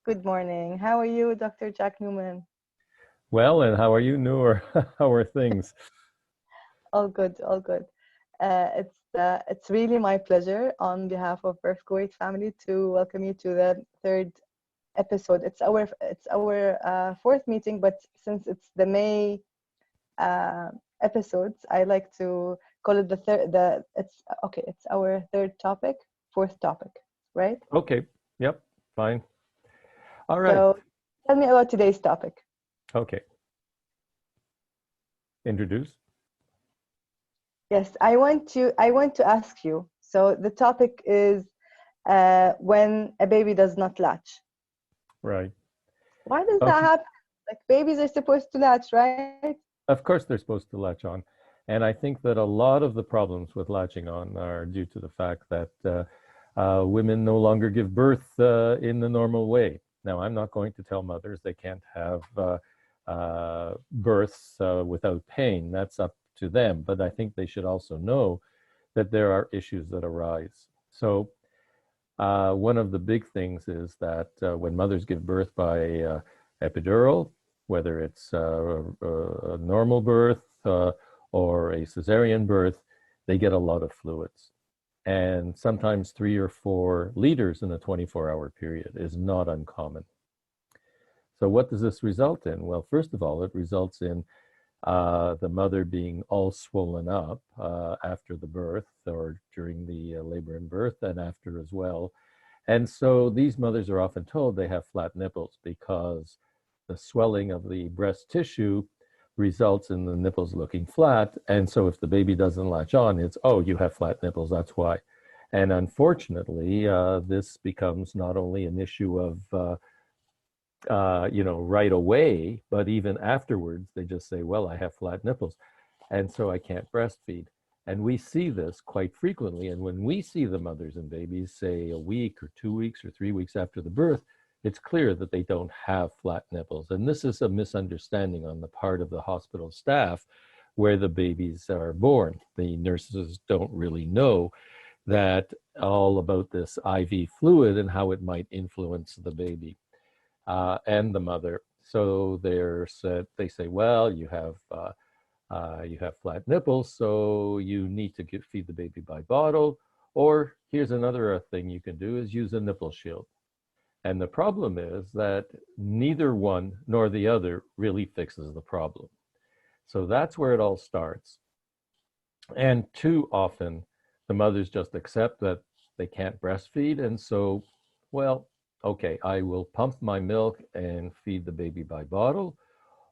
Good morning. How are you, Dr. Jack Newman? Well, and how are you, Nour? How are things? All good, all good. It's really my pleasure on behalf of Birth Kuwait family to welcome you to the third episode. It's our fourth meeting, but since it's the May uh, episodes, I like to call it the third. The it's okay. It's our third topic, fourth topic, right? Okay. Yep. Fine. All right. So tell me about today's topic. Okay. Introduce. Yes, I want to ask you. So the topic is when a baby does not latch. Right. Why does that Okay. happen? Like babies are supposed to latch, right? Of course, they're supposed to latch on. And I think that a lot of the problems with latching on are due to the fact that women no longer give birth in the normal way. Now, I'm not going to tell mothers they can't have births without pain. That's up to them. But I think they should also know that there are issues that arise. So, one of the big things is that when mothers give birth by epidural, whether it's a normal birth or a cesarean birth, they get a lot of fluids. And sometimes 3 or 4 liters in a 24-hour period is not uncommon. So what does this result in? Well, first of all, it results in the mother being all swollen up after the birth or during the labor and birth and after as well. And so these mothers are often told they have flat nipples because the swelling of the breast tissue results in the nipples looking flat. And so if the baby doesn't latch on, it's, oh, you have flat nipples, that's why. And unfortunately, this becomes not only an issue of right away, but even afterwards, they just say, well, I have flat nipples, and so I can't breastfeed. And we see this quite frequently. And when we see the mothers and babies, say a week or 2 weeks or 3 weeks after the birth, it's clear that they don't have flat nipples. And this is a misunderstanding on the part of the hospital staff where the babies are born. The nurses don't really know that all about this IV fluid and how it might influence the baby and the mother. So they say, well, you have flat nipples, so you need to feed the baby by bottle. Or here's another thing you can do is use a nipple shield. And the problem is that neither one nor the other really fixes the problem. So that's where it all starts. And too often, the mothers just accept that they can't breastfeed. And so, well, okay, I will pump my milk and feed the baby by bottle,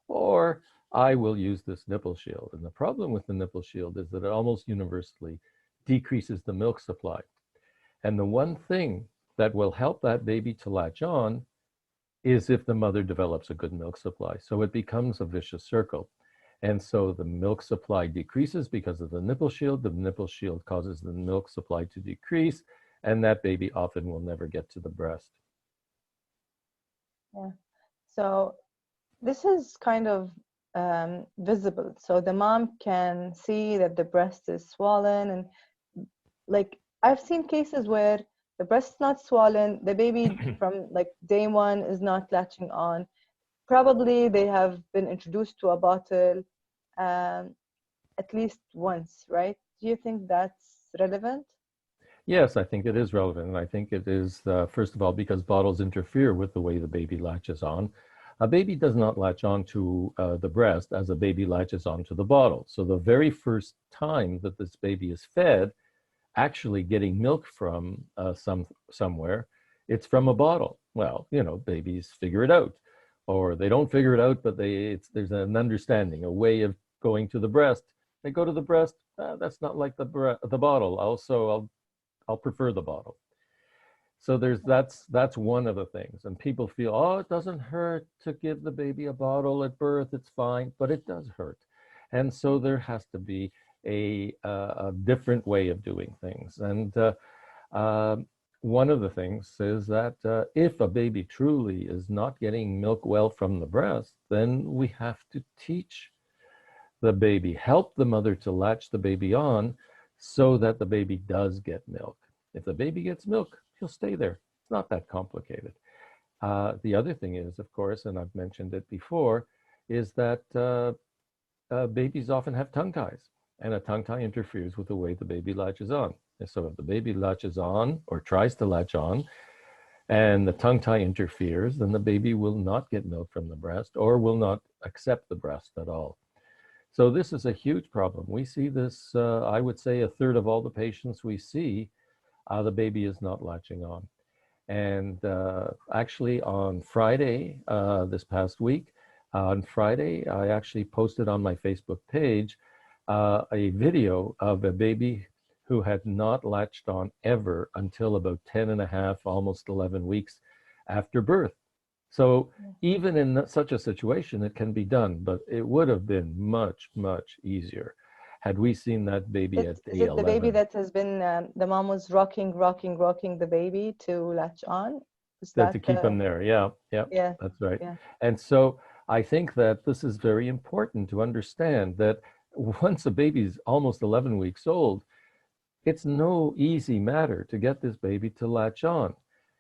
or I will use this nipple shield. And the problem with the nipple shield is that it almost universally decreases the milk supply. And the one thing that will help that baby to latch on is if the mother develops a good milk supply. So it becomes a vicious circle. And so the milk supply decreases because of the nipple shield. The nipple shield causes the milk supply to decrease, and that baby often will never get to the breast. Yeah. So this is kind of visible. So the mom can see that the breast is swollen, and like I've seen cases where the breast's not swollen, the baby from like day one is not latching on. Probably they have been introduced to a bottle um, at least once, right? Do you think that's relevant? Yes, I think it is relevant. And I think it is, first of all, because bottles interfere with the way the baby latches on. A baby does not latch on to the breast as a baby latches onto the bottle. So the very first time that this baby is fed, actually getting milk from somewhere, it's from a bottle. Well, babies figure it out, or they don't figure it out, but there's an understanding, a way of going to the breast. They go to the breast. That's not like the bottle. Also, I'll prefer the bottle. So that's one of the things. And people feel, oh, it doesn't hurt to give the baby a bottle at birth. It's fine, but it does hurt. And so there has to be a different way of doing things. And uh, one of the things is that if a baby truly is not getting milk well from the breast, then we have to teach the baby, help the mother to latch the baby on so that the baby does get milk. If the baby gets milk, he'll stay there. It's not that complicated. The other thing is, of course, and I've mentioned it before, is that babies often have tongue ties, and a tongue tie interferes with the way the baby latches on. And so if the baby latches on or tries to latch on, and the tongue tie interferes, then the baby will not get milk from the breast or will not accept the breast at all. So this is a huge problem. We see this, I would say, a third of all the patients we see, the baby is not latching on. And actually on Friday, this past week, on Friday, I actually posted on my Facebook page a video of a baby who had not latched on ever until about 10 and a half, almost 11 weeks after birth. So even in such a situation, it can be done, but it would have been much, much easier had we seen that baby at day 11. Is it the baby that has been, the mom was rocking the baby to latch on? Is that to keep them there, yeah, that's right. Yeah. And so I think that this is very important to understand that once a baby's almost 11 weeks old, it's no easy matter to get this baby to latch on.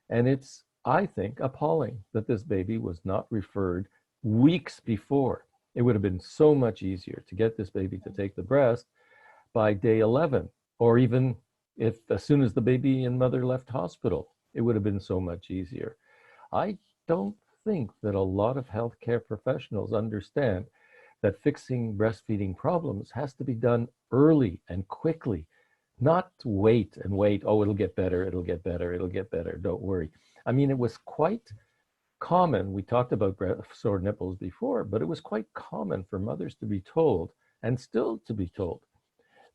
And it's, I think, appalling that this baby was not referred weeks before. It would have been so much easier to get this baby to take the breast by day 11, or even if as soon as the baby and mother left hospital, it would have been so much easier. I don't think that a lot of healthcare professionals understand that fixing breastfeeding problems has to be done early and quickly, not wait and wait. Oh, it'll get better, it'll get better, it'll get better, don't worry. I mean, it was quite common. We talked about sore nipples before, but it was quite common for mothers to be told, and still to be told,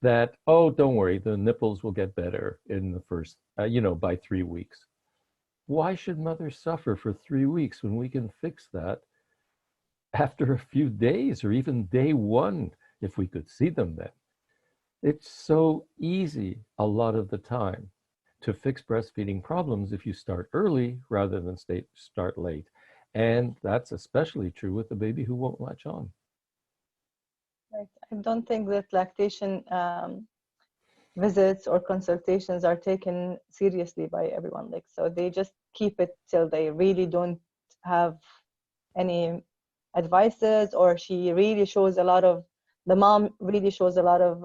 that, oh, don't worry, the nipples will get better in the first, by 3 weeks. Why should mothers suffer for 3 weeks when we can fix that after a few days or even day one, if we could see them then? It's so easy a lot of the time to fix breastfeeding problems if you start early rather than start late. And that's especially true with the baby who won't latch on. Right. I don't think that lactation visits or consultations are taken seriously by everyone. Like, so they just keep it till they really don't have any advices, or she really shows a lot of, the mom really shows a lot of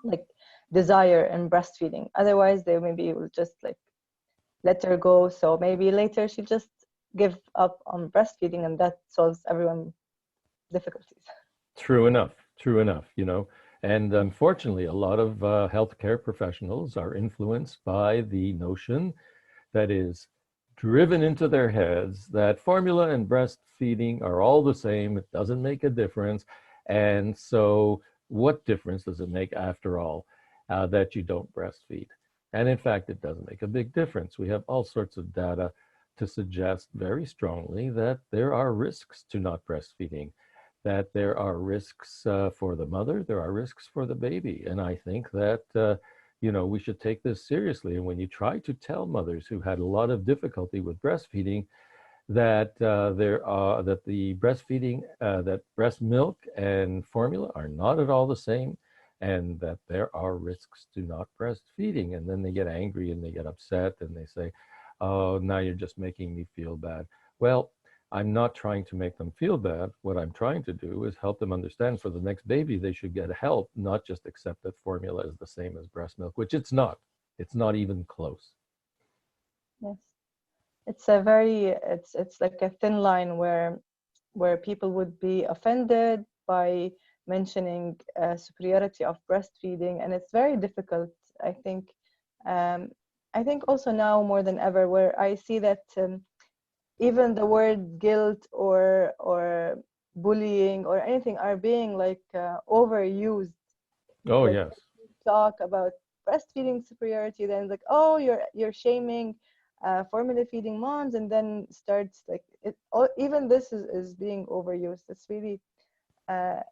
like desire in breastfeeding. Otherwise, they maybe will just like let her go. So maybe later she just give up on breastfeeding, and that solves everyone's difficulties. True enough, and unfortunately, a lot of healthcare professionals are influenced by the notion that is driven into their heads that formula and breastfeeding are all the same. It doesn't make a difference. And so what difference does it make after all that you don't breastfeed? And in fact, it doesn't make a big difference. We have all sorts of data to suggest very strongly that there are risks to not breastfeeding, that there are risks for the mother, there are risks for the baby. And I think that, we should take this seriously. And when you try to tell mothers who had a lot of difficulty with breastfeeding that that the breastfeeding, that breast milk and formula are not at all the same, and that there are risks to not breastfeeding, and then they get angry and they get upset and they say, oh, now you're just making me feel bad. Well, I'm not trying to make them feel bad. What I'm trying to do is help them understand for the next baby, they should get help, not just accept that formula is the same as breast milk, which it's not. It's not even close. Yes. It's a very, it's like a thin line where people would be offended by mentioning superiority of breastfeeding, and it's very difficult. I think also now more than ever, where I see that even the word guilt or bullying or anything are being like overused. Oh, like, yes. Talk about breastfeeding superiority, then like, oh, you're shaming formula feeding moms, and then starts like it. Even this is being overused. It's really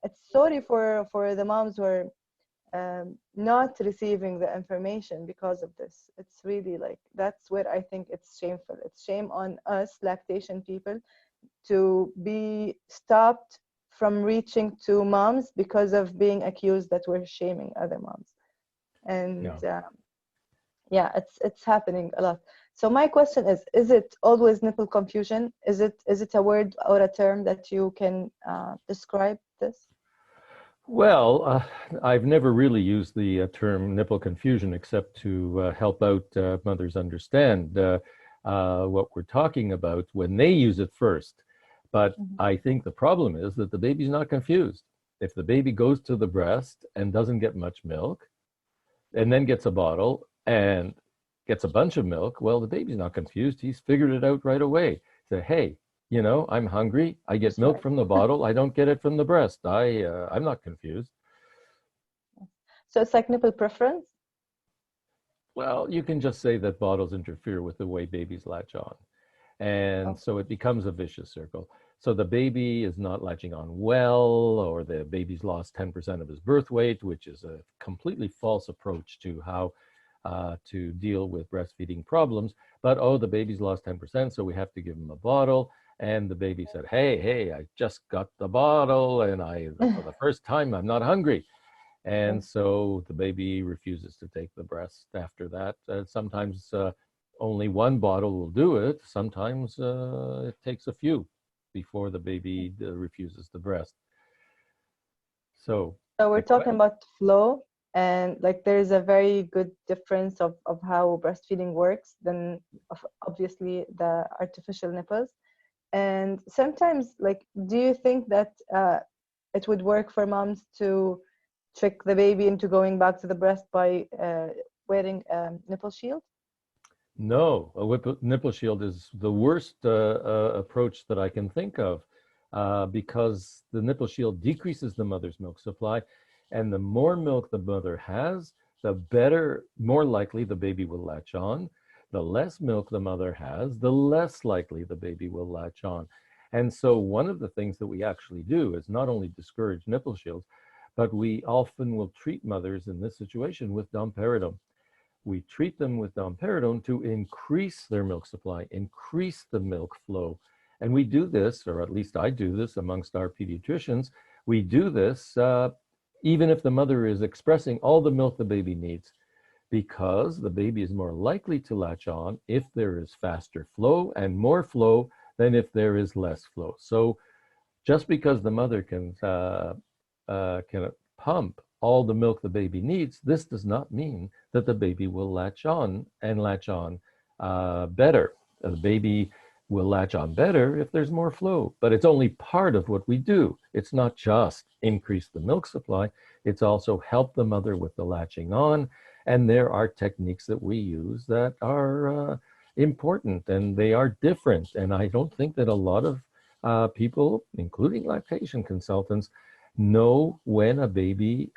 it's sorry for the moms who are not receiving the information because of this. It's really like, that's where I think it's shameful. It's shame on us lactation people to be stopped from reaching to moms because of being accused that we're shaming other moms. And yeah, it's happening a lot. So my question is it always nipple confusion? Is it a word or a term that you can describe this? Well, I've never really used the term nipple confusion except to help out mothers understand what we're talking about when they use it first. But Mhm. I think the problem is that the baby's not confused. If the baby goes to the breast and doesn't get much milk, and then gets a bottle and gets a bunch of milk, well, the baby's not confused. He's figured it out right away. Say, hey, I'm hungry. I get That's milk right. from the bottle. I don't get it from the breast. I'm not confused. So it's like nipple preference? Well, you can just say that bottles interfere with the way babies latch on. And Oh, so it becomes a vicious circle. So the baby is not latching on well, or the baby's lost 10% of his birth weight, which is a completely false approach to how to deal with breastfeeding problems. But, oh, the baby's lost 10%, so we have to give him a bottle. And the baby said, hey, I just got the bottle, and for the first time, I'm not hungry. And right. so the baby refuses to take the breast after that. Sometimes only one bottle will do it. Sometimes it takes a few before the baby refuses the breast. So So we're the talking question, about flow, and like there is a very good difference of how breastfeeding works than obviously the artificial nipples. And sometimes, like, do you think that it would work for moms to trick the baby into going back to the breast by wearing a nipple shield? no, nipple shield is the worst approach that I can think of because the nipple shield decreases the mother's milk supply. And the more milk the mother has, the better, more likely the baby will latch on. The less milk the mother has, the less likely the baby will latch on. And so one of the things that we actually do is not only discourage nipple shields, but we often will treat mothers in this situation with domperidone. We treat them with domperidone to increase their milk supply, increase the milk flow. And we do this, or at least I do this amongst our pediatricians, we do this even if the mother is expressing all the milk the baby needs, because the baby is more likely to latch on if there is faster flow and more flow than if there is less flow. So just because the mother can pump all the milk the baby needs, this does not mean that the baby will latch on and latch on better. The baby will latch on better if there's more flow, but it's only part of what we do. It's not just increase the milk supply, it's also help the mother with the latching on. And there are techniques that we use that are important, and they are different. And I don't think that a lot of people, including lactation consultants, know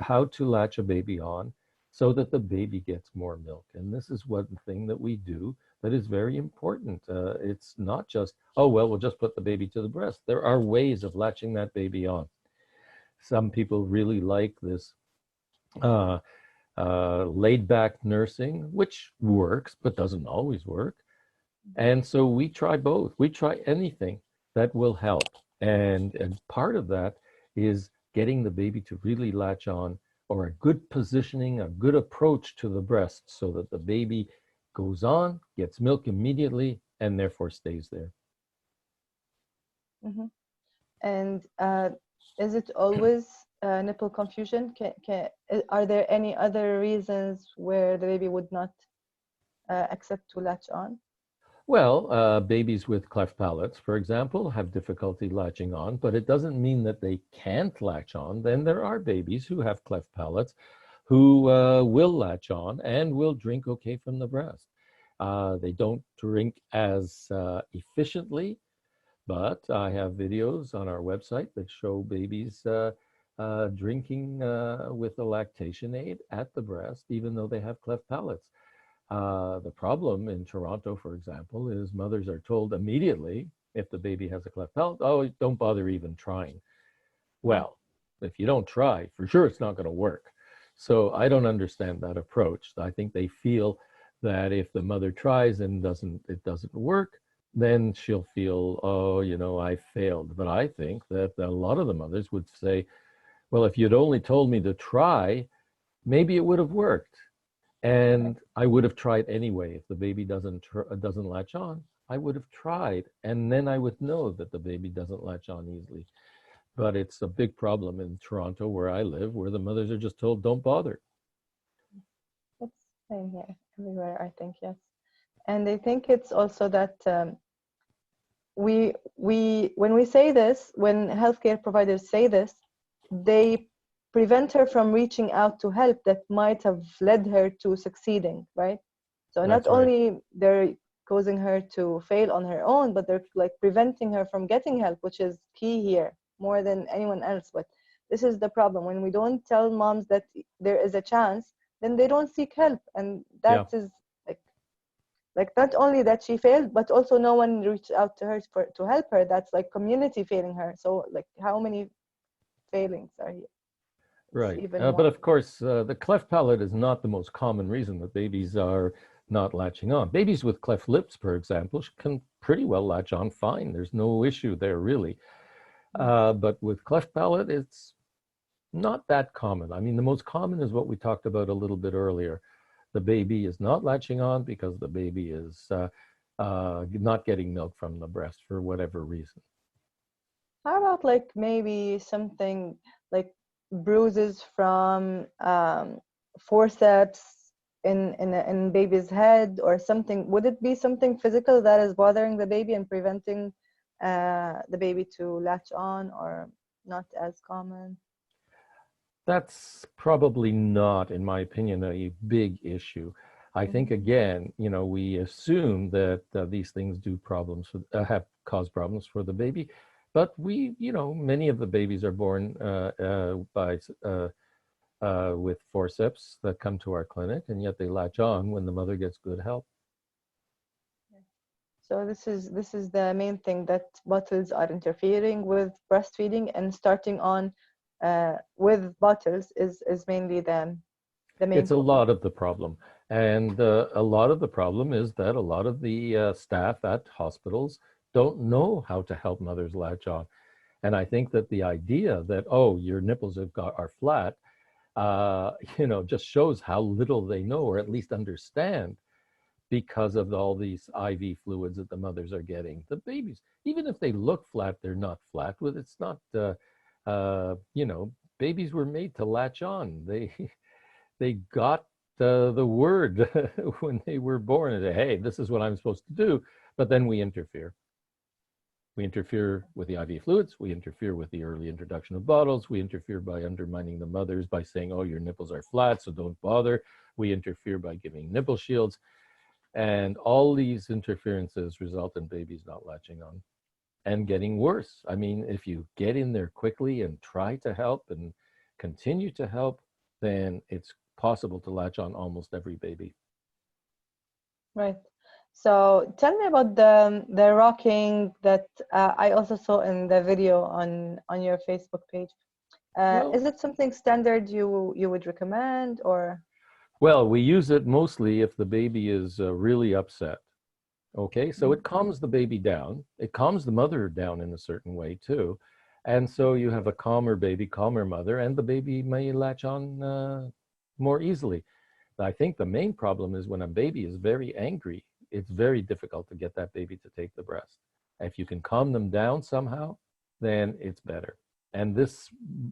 how to latch a baby on so that the baby gets more milk. And this is one thing that we do that is very important. It's not just, oh, well, we'll just put the baby to the breast. There are ways of latching that baby on. Some people really like this uh, laid back nursing, which works, but doesn't always work. And so we try both. We try anything that will help. And part of that is getting the baby to really latch on, or a good positioning, a good approach to the breast so that the baby goes on, gets milk immediately, and therefore stays there. Hmm. And is it always nipple confusion? Are there any other reasons where the baby would not accept to latch on? Well, babies with cleft palates, for example, have difficulty latching on, but it doesn't mean that they can't latch on. Then there are babies who have cleft palates who will latch on and will drink okay from the breast. They don't drink as efficiently, but I have videos on our website that show babies drinking with a lactation aid at the breast, even though they have cleft palates. The problem in Toronto, for example, is mothers are told immediately if the baby has a cleft palate, oh, don't bother even trying. Mm. Well, if you don't try, for sure it's not going to work. So I don't understand that approach. I think they feel that if the mother tries and it doesn't work, then she'll feel, oh, I failed. But I think that a lot of the mothers would say, well, if you'd only told me to try, maybe it would have worked. And I would have tried anyway. If the baby doesn't latch on, I would have tried, and then I would know that the baby doesn't latch on easily. But it's a big problem in Toronto, where I live, where the mothers are just told, don't bother. It's same here, everywhere, I think, yes. And I think it's also that when we say this, when healthcare providers say this, they prevent her from reaching out to help that might have led her to succeeding, right? So not That's right. only they're causing her to fail on her own, but they're like preventing her from getting help, which is key here more than anyone else. But this is the problem. When we don't tell moms that there is a chance, then they don't seek help. And that Yeah. is like not only that she failed, but also no one reached out to her to help her. That's like community failing her. So like how many failings are here? It's Right. even But more. of course, the cleft palate is not the most common reason that babies are not latching on. Babies with cleft lips, for example, can pretty well latch on fine. There's no issue there, really. But with cleft palate, it's not that common. I mean, the most common is what we talked about a little bit earlier. The baby is not latching on because the baby is not getting milk from the breast for whatever reason. How about like maybe something like bruises from forceps in baby's head or something? Would it be something physical that is bothering the baby and preventing the baby to latch on, or not as common? That's probably not, in my opinion, a big issue. I think Mhm. again, we assume that these things do have caused problems for the baby, but many of the babies are born with forceps that come to our clinic, and yet they latch on when the mother gets good help. So this is the main thing, that bottles are interfering with breastfeeding, and starting on with bottles is mainly the main It's a cause. lot of the problem. And a lot of the problem is that a lot of the staff at hospitals don't know how to help mothers latch on. And I think that the idea that, oh, your nipples are flat, just shows how little they know, or at least understand, because of all these IV fluids that the mothers are getting. The babies, even if they look flat, they're not flat. With it's not, babies were made to latch on. They got the word when they were born and say, hey, this is what I'm supposed to do. But then we interfere. We interfere with the IV fluids. We interfere with the early introduction of bottles. We interfere by undermining the mothers by saying, oh, your nipples are flat, so don't bother. We interfere by giving nipple shields. And all these interferences result in babies not latching on and getting worse. I mean, if you get in there quickly and try to help and continue to help, then it's possible to latch on almost every baby. Right. So tell me about the rocking that I also saw in the video on your Facebook page. Well, Is it something standard you would recommend, or? well, we use it mostly if the baby is really upset. Okay, so it calms the baby down. It calms the mother down in a certain way too. And so you have a calmer baby, calmer mother, and the baby may latch on more easily. I think the main problem is when a baby is very angry, it's very difficult to get that baby to take the breast. If you can calm them down somehow, then it's better. And this,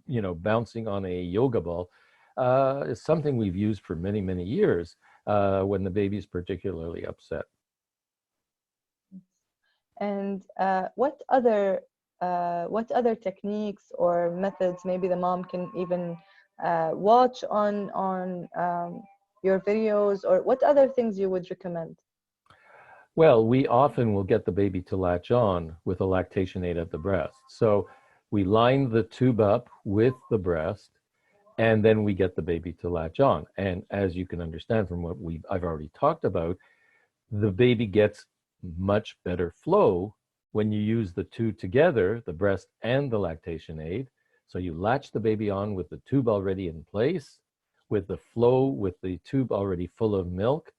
bouncing on a yoga ball is something we've used for many, many years when the baby is particularly upset. And what other techniques or methods maybe the mom can even watch on your videos, or what other things you would recommend? Well, we often will get the baby to latch on with a lactation aid at the breast. So we line the tube up with the breast, and then we get the baby to latch on. And as you can understand from what I've already talked about, the baby gets much better flow when you use the two together, the breast and the lactation aid. So you latch the baby on with the tube already in place, with the flow, with the tube already full of milk.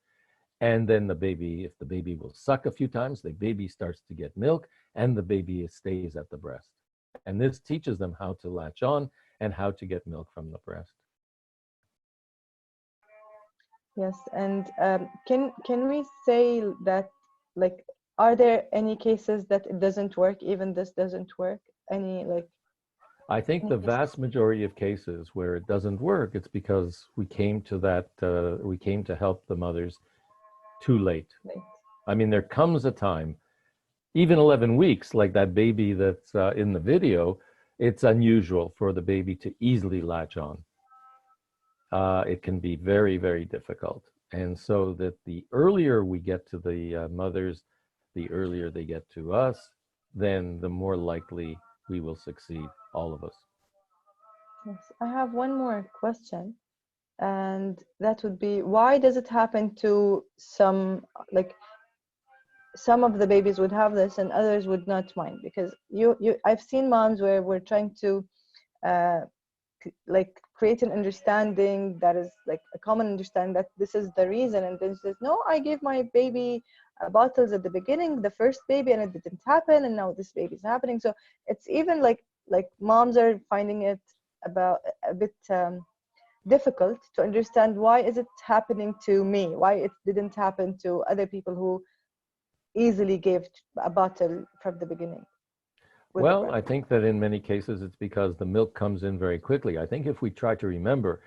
And then the baby, if the baby will suck a few times, the baby starts to get milk and the baby stays at the breast. And this teaches them how to latch on and how to get milk from the breast. Yes, and can we say that, like, are there any cases that it doesn't work, even this doesn't work? Any, like, I think any the cases? vast majority of cases where it doesn't work, it's because we came to we came to help the mothers too late. Like, I mean, there comes a time, even 11 weeks, like that baby that's in the video, it's unusual for the baby to easily latch on. It can be very, very difficult. And so that the earlier we get to the mothers, the earlier they get to us, then the more likely we will succeed, all of us. yes, I have one more question, and that would be, why does it happen to some, like, some of the babies would have this and others would not mind? Because I've seen moms where we're trying to uh, like create an understanding that is like a common understanding that this is the reason, and then says, no, I gave my baby bottles at the beginning, the first baby, and it didn't happen, and now this baby's happening. So it's even like moms are finding it about a bit difficult to understand, why is it happening to me, why it didn't happen to other people who easily gave a bottle from the beginning with the Well, breast. I think that in many cases it's because the milk comes in very quickly. I think if we try to remember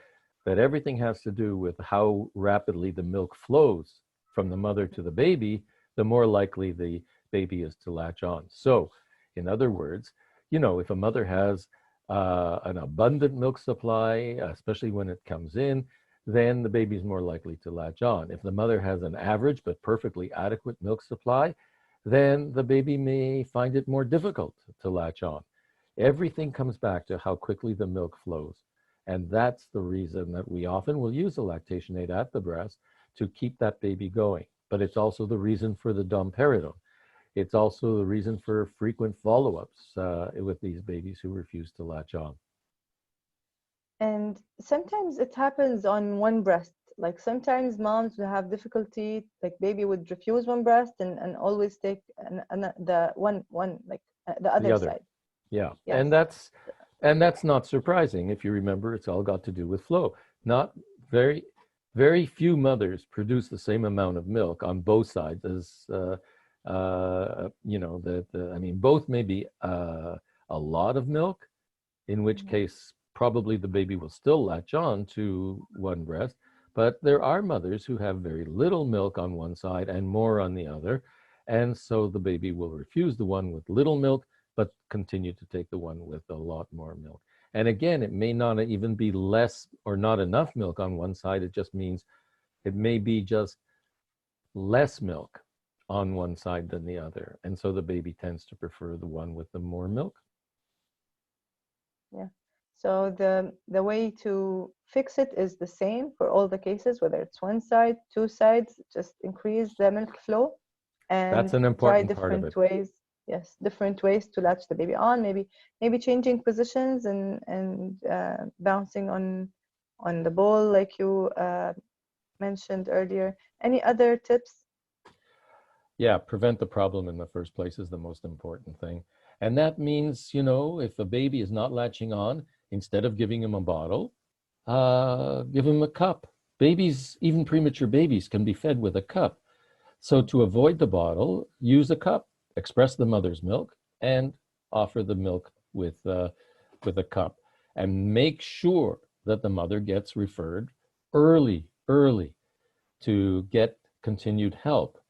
that everything has to do with how rapidly the milk flows from the mother to the baby, the more likely the baby is to latch on. So, in other words, you know, if a mother has an abundant milk supply, especially when it comes in, then the baby is more likely to latch on. If the mother has an average but perfectly adequate milk supply, then the baby may find it more difficult to latch on. Everything comes back to how quickly the milk flows. And that's the reason that we often will use a lactation aid at the breast to keep that baby going. But it's also the reason for the domperidone. It's also the reason for frequent follow-ups with these babies who refuse to latch on. And sometimes it happens on one breast. Like sometimes moms will have difficulty, like baby would refuse one breast and always take the one like the The other other, side. yeah, Yes. and that's not surprising. If you remember, it's all got to do with flow. Not very very few mothers produce the same amount of milk on both sides as you know, I mean, both may be a lot of milk, in which Mhm. case probably the baby will still latch on to one breast. But there are mothers who have very little milk on one side and more on the other. And so the baby will refuse the one with little milk, but continue to take the one with a lot more milk. And again, it may not even be less or not enough milk on one side. It just means it may be just less milk on one side than the other. And so the baby tends to prefer the one with the more milk. Yeah. So the way to fix it is the same for all the cases, whether it's one side, two sides, just increase the milk flow That's and an try important part of different it. ways. Yes, different ways to latch the baby on. Maybe changing positions and bouncing on the ball like you mentioned earlier. Any other tips? Yeah, prevent the problem in the first place is the most important thing. And that means, you know, if a baby is not latching on, instead of giving him a bottle, give him a cup. Babies, even premature babies, can be fed with a cup. So to avoid the bottle, use a cup, express the mother's milk, and offer the milk with a cup. And make sure that the mother gets referred early to get continued help.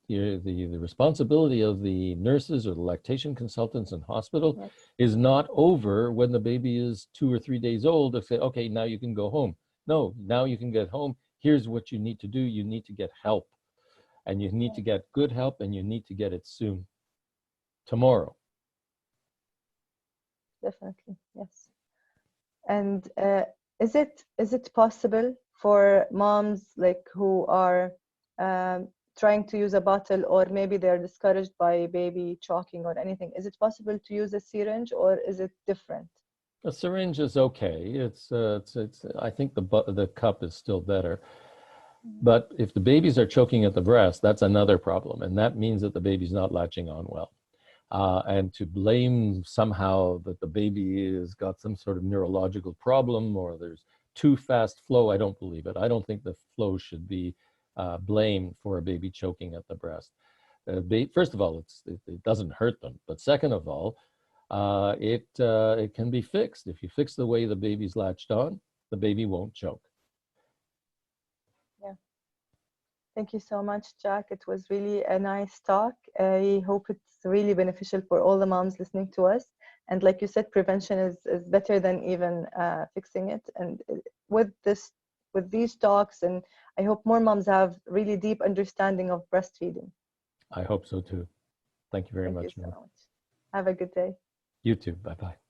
The responsibility of the nurses or the lactation consultants in hospital Yes. is not over when the baby is 2 or 3 days old to say, okay, now you can go home. No, now you can get home. Here's what you need to do. You need to get help, and you need to get good help, and you need to get it soon, tomorrow. Definitely, yes. And is it possible for moms like who are trying to use a bottle, or maybe they're discouraged by baby choking or anything? Is it possible to use a syringe, or is it different? A syringe is okay. It's I think the cup is still better. Mhm. But if the babies are choking at the breast, that's another problem. And that means that the baby's not latching on well. And to blame somehow that the baby has got some sort of neurological problem or there's too fast flow, I don't believe it. I don't think the flow should be blamed for a baby choking at the breast. First of all, it doesn't hurt them. But second of all, it can be fixed. If you fix the way the baby's latched on, the baby won't choke. Yeah. Thank you so much, Jack. It was really a nice talk. I hope it's really beneficial for all the moms listening to us. And like you said, prevention is better than even fixing it. And with these talks, and I hope more moms have really deep understanding of breastfeeding. I hope so too. Thank you very much. Thank you so much. Have a good day. You too. Bye-bye.